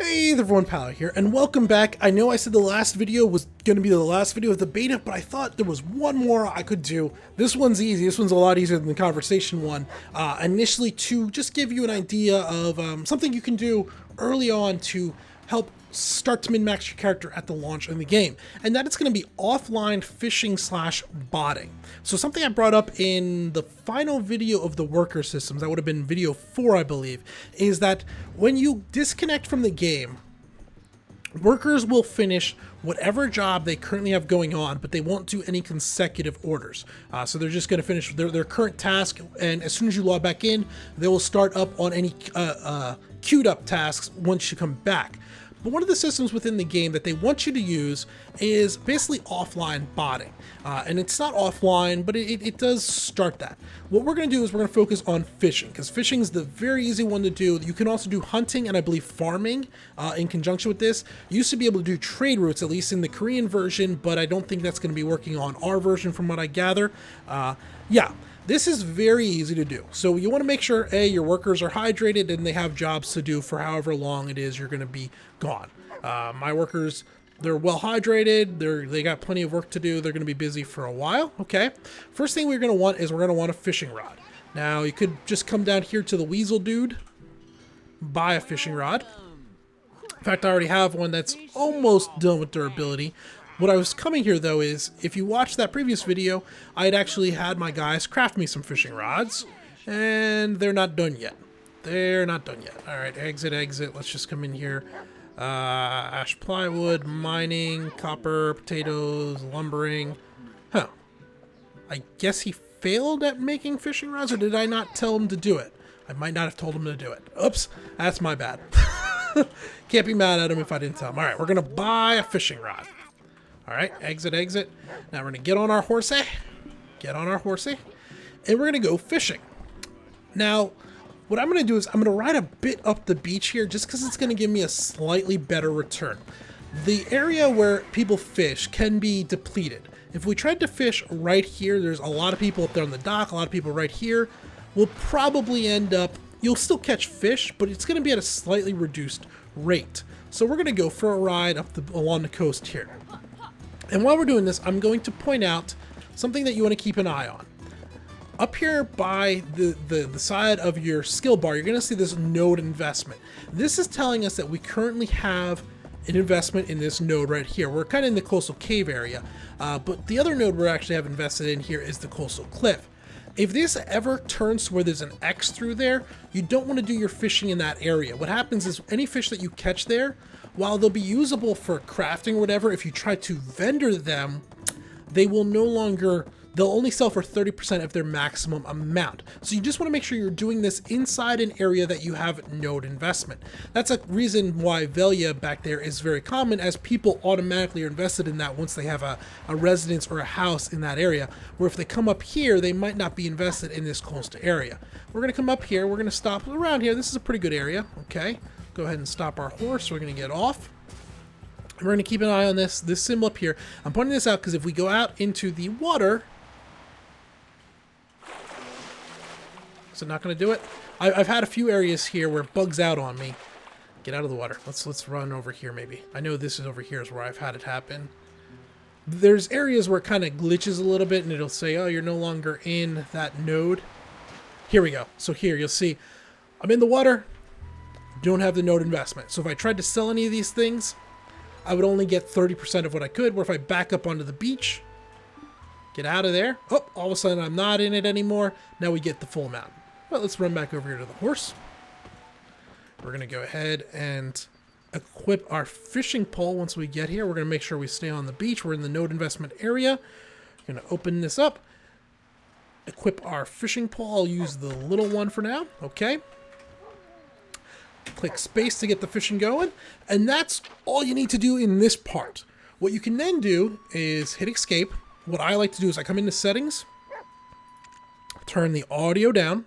Hey everyone, Pal here, and welcome back. I know I said the last video was going to be the last video of the beta, but I thought there was one more I could do. This one's easy. This one's a lot easier than the conversation one. Initially, to just give you an idea of something you can do early on to help start to min-max your character at the launch of the game, and that it's going to be offline fishing slash botting. So something I brought up in the final video of the worker systems, that would have been video 4 I believe, is that when you disconnect from the game, workers will finish whatever job they currently have going on, but they won't do any consecutive orders. So they're just going to finish their current task, and as soon as you log back in, they will start up on any queued up tasks once you come back. But one of the systems within the game that they want you to use is basically offline botting. And it's not offline, but it does start that. What we're going to do is we're going to focus on fishing, because fishing is the very easy one to do. You can also do hunting and I believe farming in conjunction with this. You used to be able to do trade routes, at least in the Korean version, but I don't think that's going to be working on our version from what I gather. Yeah. This is very easy to do. So you want to make sure, A, your workers are hydrated and they have jobs to do for however long it is you're going to be gone. My workers, they're well hydrated. They got plenty of work to do. They're going to be busy for a while. Okay. First thing we're going to want is we're going to want a fishing rod. Now, you could just come down here to the Weasel Dude, buy a fishing rod. In fact, I already have one that's almost done with durability. What I was coming here, though, is if you watched that previous video, I had actually had my guys craft me some fishing rods, and they're not done yet. They're not done yet. All right, exit, exit. Let's just come in here. Ash plywood, mining, copper, potatoes, lumbering. Huh. I guess he failed at making fishing rods, or did I not tell him to do it? I might not have told him to do it. Oops, that's my bad. Can't be mad at him if I didn't tell him. All right, we're going to buy a fishing rod. All right, exit, exit. Now we're going to get on our horsey. Get on our horsey. And we're going to go fishing. Now, what I'm going to do is I'm going to ride a bit up the beach here just because it's going to give me a slightly better return. The area where people fish can be depleted. If we tried to fish right here, there's a lot of people up there on the dock, a lot of people right here. We'll probably end up, you'll still catch fish, but it's going to be at a slightly reduced rate. So we're going to go for a ride up along the coast here. And while we're doing this, I'm going to point out something that you want to keep an eye on. Up here by the side of your skill bar, you're going to see this node investment. This is telling us that we currently have an investment in this node right here. We're kind of in the coastal cave area, but the other node we actually have invested in here is the coastal cliff. If this ever turns to where there's an X through there, you don't want to do your fishing in that area. What happens is any fish that you catch there, while they'll be usable for crafting or whatever, if you try to vendor them, they will no longer, they'll only sell for 30% of their maximum amount. So you just want to make sure you're doing this inside an area that you have node investment. That's a reason why Velia back there is very common, as people automatically are invested in that once they have a residence or a house in that area, where if they come up here, they might not be invested in this coastal area. We're going to come up here, we're going to stop around here. This is a pretty good area, okay? Go ahead and stop our horse. We're going to get off. We're going to keep an eye on this symbol up here. I'm pointing this out because if we go out into the water, is it not going to do it? I've had a few areas here where it bugs out on me. Get out of the water. Let's run over here maybe. I know this is over here is where I've had it happen. There's areas where it kind of glitches a little bit and it'll say, oh, you're no longer in that node. Here we go. So here you'll see I'm in the water. Don't have the node investment. So if I tried to sell any of these things, I would only get 30% of what I could. Where if I back up onto the beach, get out of there. Oh, all of a sudden I'm not in it anymore. Now we get the full amount. Well, let's run back over here to the horse. We're going to go ahead and equip our fishing pole once we get here. We're going to make sure we stay on the beach. We're in the node investment area. We're going to open this up. Equip our fishing pole. I'll use the little one for now. Okay. Click space to get the fishing going, and that's all you need to do in this part. What you can then do is hit escape. What I like to do is I come into settings, turn the audio down,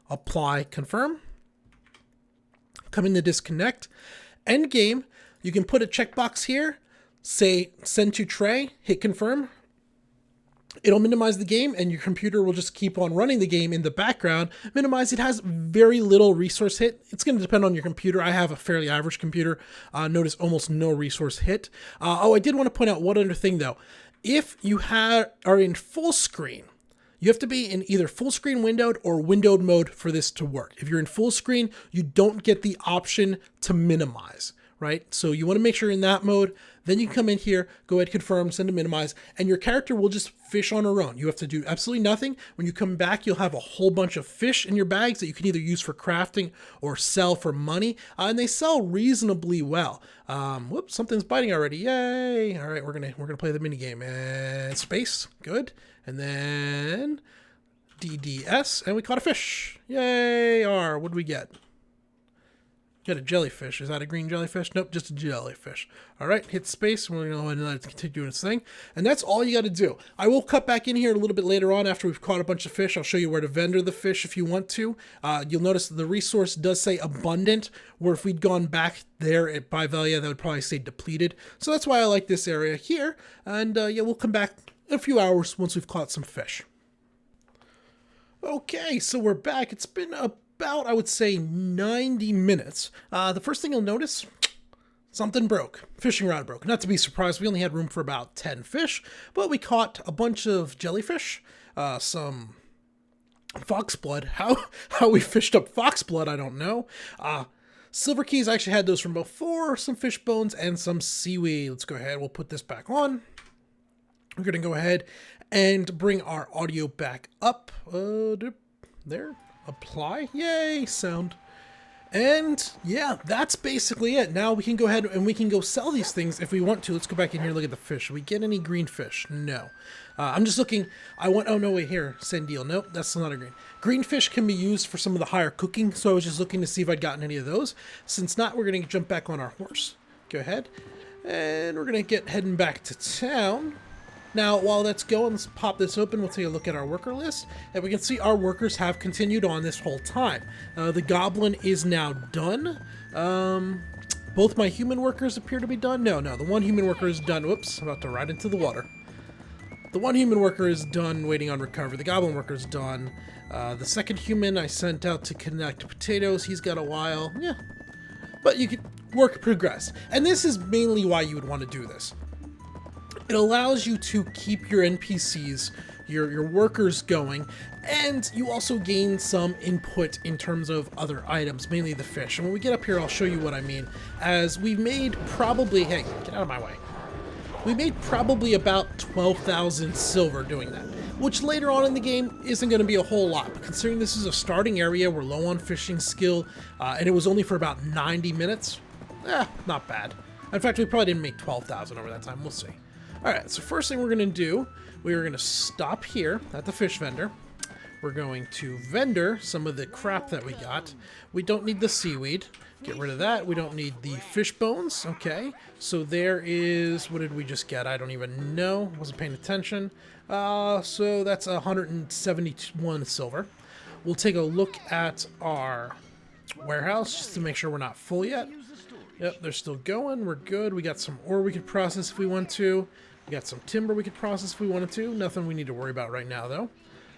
apply confirm, come into disconnect, end game. You can put a checkbox here, say send to tray, hit confirm, It'll minimize the game and your computer will just keep on running the game in the background. Minimize, it has very little resource hit. It's going to depend on your computer. I have a fairly average computer. Notice almost no resource hit. I did want to point out one other thing though. If you are in full screen, you have to be in either full screen windowed or windowed mode for this to work. If you're in full screen, you don't get the option to minimize, right? So you want to make sure you're in that mode. Then you come in here, go ahead, confirm, send to minimize, and your character will just fish on her own. You have to do absolutely nothing. When you come back, you'll have a whole bunch of fish in your bags that you can either use for crafting or sell for money, and they sell reasonably well. Whoops, something's biting already. Yay! All right, we're gonna play the mini game. And space, good, and then DDS, and we caught a fish. Yay! What did we get? Got a jellyfish. Is that a green jellyfish? Nope, just a jellyfish. All right, hit space. We're going to go ahead and let it continue doing its thing. And that's all you got to do. I will cut back in here a little bit later on after we've caught a bunch of fish. I'll show you where to vendor the fish if you want to. You'll notice the resource does say abundant, where if we'd gone back there at Bivelia, that would probably say depleted. So that's why I like this area here. And yeah, we'll come back in a few hours once we've caught some fish. Okay, so we're back. It's been about, I would say, 90 minutes. The first thing you'll notice, something broke. Fishing rod broke. Not to be surprised, we only had room for about 10 fish, but we caught a bunch of jellyfish, some foxblood. How we fished up foxblood, I don't know. Silver keys, I actually had those from before, some fish bones, and some seaweed. Let's go ahead, we'll put this back on. We're going to go ahead and bring our audio back up. There. Apply. Yay, sound. And yeah, that's basically it. Now we can go ahead and we can go sell these things if we want to. Let's go back in here and look at the fish. Should we get any green fish? No. I'm just looking. Oh no, wait, here. Sandeel. Nope, that's not a green. Green fish can be used for some of the higher cooking, so I was just looking to see if I'd gotten any of those. Since not, we're going to jump back on our horse. Go ahead. And we're going to get heading back to town. Now, while that's going, let's pop this open. We'll take a look at our worker list. And we can see our workers have continued on this whole time. The goblin is now done. Both my human workers appear to be done. No, the one human worker is done. Whoops, I'm about to ride into the water. The one human worker is done waiting on recovery. The goblin worker is done. The second human I sent out to connect potatoes. He's got a while. Yeah. But you could work progress. And this is mainly why you would want to do this. It allows you to keep your NPCs, your workers going, and you also gain some input in terms of other items, mainly the fish. And when we get up here, I'll show you what I mean. As we've made probably, hey, get out of my way. We made probably about 12,000 silver doing that, which later on in the game isn't going to be a whole lot. But considering this is a starting area, we're low on fishing skill, and it was only for about 90 minutes, not bad. In fact, we probably didn't make 12,000 over that time. We'll see. Alright, so first thing we're going to do, we're going to stop here at the fish vendor. We're going to vendor some of the crap that we got. We don't need the seaweed. Get rid of that. We don't need the fish bones. Okay, so there is, what did we just get? I don't even know. Wasn't paying attention. So that's 171 silver. We'll take a look at our warehouse just to make sure we're not full yet. Yep, they're still going. We're good. We got some ore we could process if we want to. We got some timber we could process if we wanted to. Nothing we need to worry about right now, though.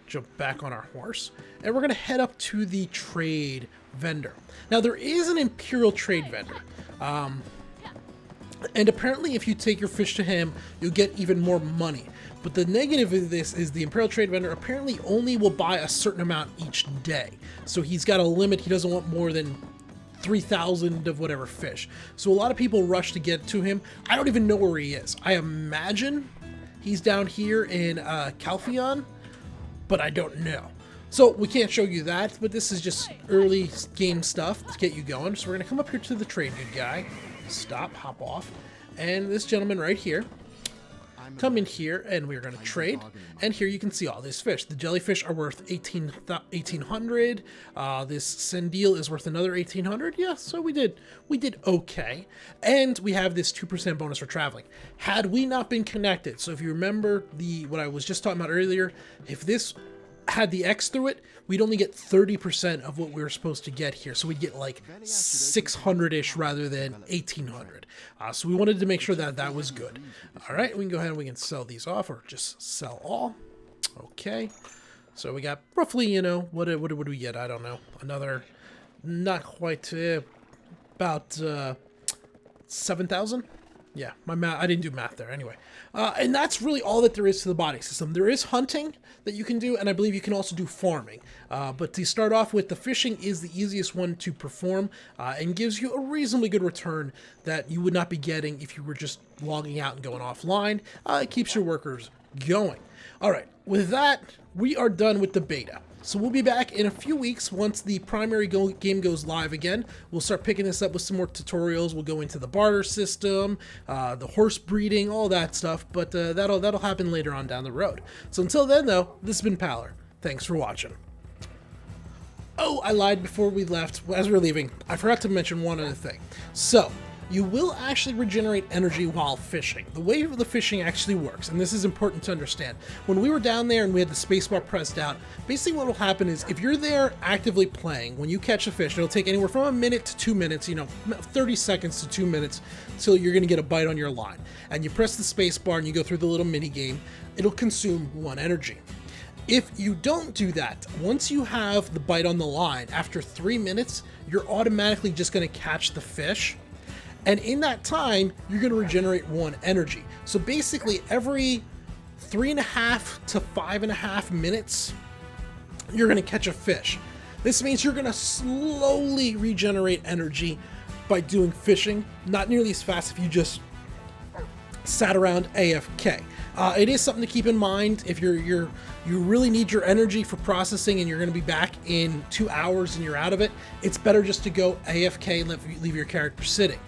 Jump back on our horse. And we're going to head up to the trade vendor. Now, there is an Imperial trade vendor. And apparently, if you take your fish to him, you'll get even more money. But the negative of this is the Imperial trade vendor apparently only will buy a certain amount each day. So he's got a limit. He doesn't want more than 3,000 of whatever fish. So a lot of people rush to get to him. I don't even know where he is. I imagine he's down here in Calpheon, but I don't know. So we can't show you that, but this is just early game stuff to get you going. So we're going to come up here to the trade dude guy. Stop, hop off. And this gentleman right here. Come in here and we're going to trade, and here you can see all these fish. The jellyfish are worth 1,800. This Sandeel is worth another 1,800. Yeah, so we did okay, and we have this 2% bonus for traveling. Had we not been connected, so if you remember what I was just talking about earlier, if this had the X through it, we'd only get 30% of what we were supposed to get here. So we'd get like 600-ish rather than 1800. So we wanted to make sure that that was good. All right, we can go ahead and we can sell these off, or just sell all. Okay. So we got roughly, you know, what did we get? I don't know. Another, not quite, about 7,000. Yeah, my math, I didn't do math there anyway. And that's really all that there is to the body system. There is hunting that you can do, and I believe you can also do farming. But to start off with, the fishing is the easiest one to perform and gives you a reasonably good return that you would not be getting if you were just logging out and going offline. It keeps your workers going. All right, with that, we are done with the beta. So we'll be back in a few weeks once the primary game goes live again. We'll start picking this up with some more tutorials. We'll go into the barter system, the horse breeding, all that stuff, but that'll happen later on down the road. So until then, though, this has been Paler. Thanks for watching. Oh, I lied before we left. As we were leaving, I forgot to mention one other thing. So, you will actually regenerate energy while fishing. The way the fishing actually works, and this is important to understand, when we were down there and we had the spacebar pressed out, basically what will happen is if you're there actively playing, when you catch a fish, it'll take anywhere from a minute to 2 minutes, you know, 30 seconds to 2 minutes till you're going to get a bite on your line. And you press the spacebar and you go through the little mini game, it'll consume 1 energy. If you don't do that, once you have the bite on the line, after 3 minutes, you're automatically just going to catch the fish. And in that time, you're going to regenerate 1 energy. So basically, every 3.5 to 5.5 minutes, you're going to catch a fish. This means you're going to slowly regenerate energy by doing fishing. Not nearly as fast if you just sat around AFK. It is something to keep in mind if you really need your energy for processing and you're going to be back in 2 hours and you're out of it. It's better just to go AFK and leave your character sitting.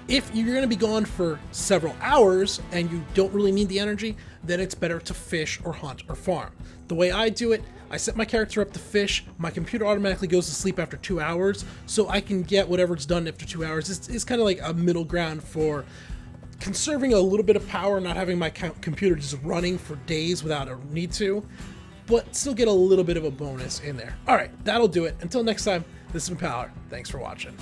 If you're going to be gone for several hours and you don't really need the energy, then it's better to fish or hunt or farm. The way I do it, I set my character up to fish, my computer automatically goes to sleep after 2 hours, so I can get whatever's done after 2 hours. It's kind of like a middle ground for conserving a little bit of power, not having my computer just running for days without a need to, but still get a little bit of a bonus in there. All right, that'll do it. Until next time, this has been Paler. Thanks for watching.